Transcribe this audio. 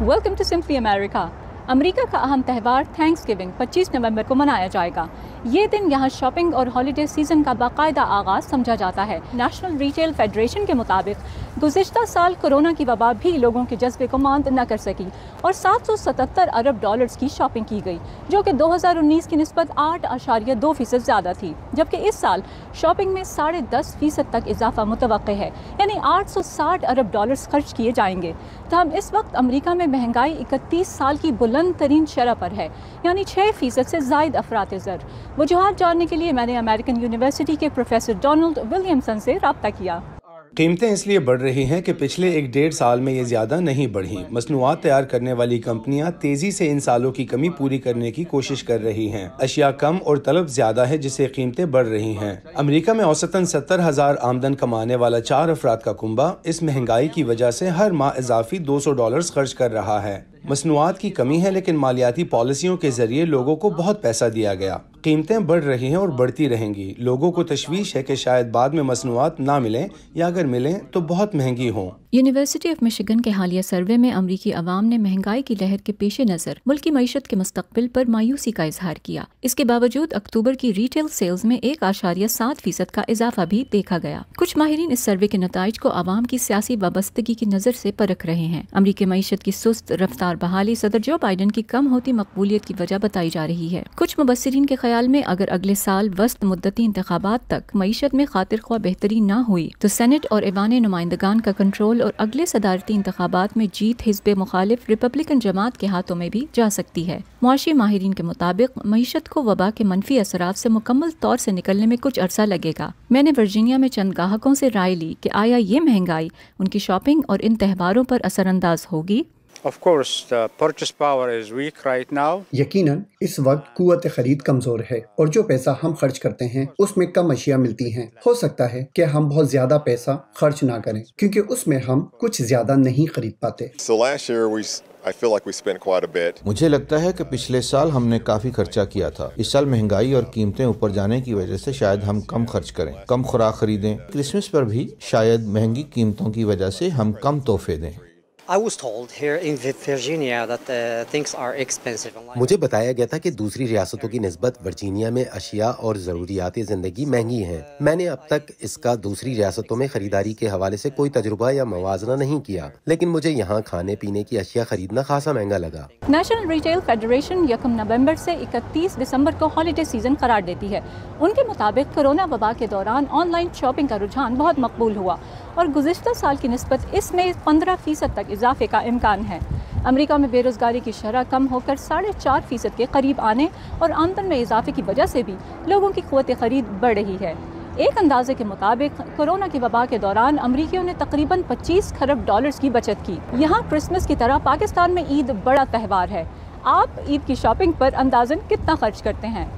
Welcome to simply America. America का अहम त्यौहार थैंक्स गिविंग 25 नवंबर को मनाया जाएगा। ये दिन यहाँ शॉपिंग और हॉलीडे सीजन का बाकायदा आगाज़ समझा जाता है। नेशनल रिटेल फेडरेशन के मुताबिक गुज़िश्ता साल कोरोना की वबा भी लोगों के जज्बे को मांद न कर सकी और 777 अरब डॉलर्स की शॉपिंग की गई, जो कि 2019 की निस्बत 8.2% ज़्यादा थी। जबकि इस साल शॉपिंग में 10.5% तक इजाफा मुतवक्के है, यानी 860 अरब डॉलर्स खर्च किए जाएंगे। तहम इस वक्त अमेरिका में महंगाई 31 साल की बुलंद तरीन शरह पर है, यानी 6% से ज़ायद अफरात ज़र। वजूहात जानने के लिए मैंने अमेरिकन यूनिवर्सिटी के प्रोफेसर डोनाल्ड विलियमसन से रब्ता किया। कीमतें इसलिए बढ़ रही हैं कि पिछले 1-1.5 साल में ये ज़्यादा नहीं बढ़ी। मसनूआत तैयार करने वाली कंपनियां तेज़ी से इन सालों की कमी पूरी करने की कोशिश कर रही हैं। अशिया कम और तलब ज़्यादा है, जिससे कीमतें बढ़ रही हैं। अमेरिका में औसतन 70,000 आमदन कमाने वाला 4 अफराद का कुंबा इस महंगाई की वजह से हर माह इजाफी $200 खर्च कर रहा है। मसनूआत की कमी है, लेकिन मालियाती पॉलिसियों के जरिए लोगों को बहुत पैसा दिया गया। कीमतें बढ़ रही हैं और बढ़ती रहेंगी। लोगों को तशवीश है कि शायद बाद में मसनूआत ना मिलें या अगर मिलें तो बहुत महंगी हों। यूनिवर्सिटी ऑफ मिशिगन के हालिया सर्वे में अमरीकी अवाम ने महंगाई की लहर के पेश नज़र मुल्की मईशत के मुस्तकबिल पर मायूसी का इजहार किया। इसके बावजूद अक्टूबर की रिटेल सेल्स में 1.7% का इजाफा भी देखा गया। कुछ माहिरीन इस सर्वे के नताइज को अवाम की सियासी वाबस्तगी की नज़र से परख रहे हैं। अमरीकी मईशत की सुस्त रफ्तार बहाली सदर जो बाइडन की कम होती मकबूलियत की वजह बताई जा रही है। कुछ मुबस्सिरीन के ख्याल में अगर अगले साल वस्त मुद्दती इंतखाबात तक मईशत में खातिर ख्वाह बेहतरी न हुई तो सेनेट और ऐवान नुमाइंदगान का कंट्रोल और अगले सदारती इंतखाबात में जीत हिज़्ब मुखालिफ रिपब्लिकन जमात के हाथों में भी जा सकती है। मुआशी माहिरीन के मुताबिक मईशत को वबा के मनफी असरात से मुकम्मल तौर से निकलने में कुछ अरसा लगेगा। मैंने वर्जीनिया में चंद ग्राहकों से राय ली कि आया ये महंगाई उनकी शॉपिंग और इन त्योहारों पर असरअंदाज होगी। Of course, the purchase power is weak right now. यकीनन इस वक्त कुव्वत खरीद कमजोर है और जो पैसा हम खर्च करते हैं उसमें कम अशिया मिलती हैं। हो सकता है कि हम बहुत ज्यादा पैसा खर्च ना करें क्योंकि उसमें हम कुछ ज्यादा नहीं खरीद पाते। So last year I feel like we spent quite a bit. मुझे लगता है कि पिछले साल हमने काफी खर्चा किया था। इस साल महंगाई और कीमतें ऊपर जाने की वजह से शायद हम कम खर्च करें, कम खुराक खरीदें। क्रिसमस पर भी शायद महंगी कीमतों की वजह से हम कम तोहफे दें। I was told here in Virginia that things are expensive. मुझे बताया गया था कि दूसरी रियासतों की निस्बत वर्जीनिया में अशिया और ज़रूरियात ज़िंदगी महंगी हैं। मैंने अब तक इसका दूसरी रियासतों में खरीदारी के हवाले से कोई तजुर्बा या मवाजना नहीं किया, लेकिन मुझे यहाँ खाने पीने की अशिया खरीदना खासा महंगा लगा। नेशनल रिटेल फेडरेशन 1 नवंबर से 31 दिसंबर को हॉलीडे सीजन करार देती है। उनके मुताबिक कोरोना वबा के दौरान ऑनलाइन शॉपिंग का रुझान बहुत मकबूल हुआ और गुज़िश्ता साल की निस्बत इसमें 15% तक इजाफे का इम्कान है। अमेरिका में बेरोजगारी की शरह कम होकर 4.5% के करीब आने और आमदन में इजाफे की वजह से भी लोगों की क़ुव्वत खरीद बढ़ रही है। एक अंदाजे के मुताबिक कोरोना की वबा के दौरान अमरीकियों ने तकरीबन 25 खरब डॉलर्स की बचत की। यहाँ क्रिसमस की तरह पाकिस्तान में ईद बड़ा त्यौहार है। आप ईद की शॉपिंग पर अंदाज़न कितना खर्च करते हैं?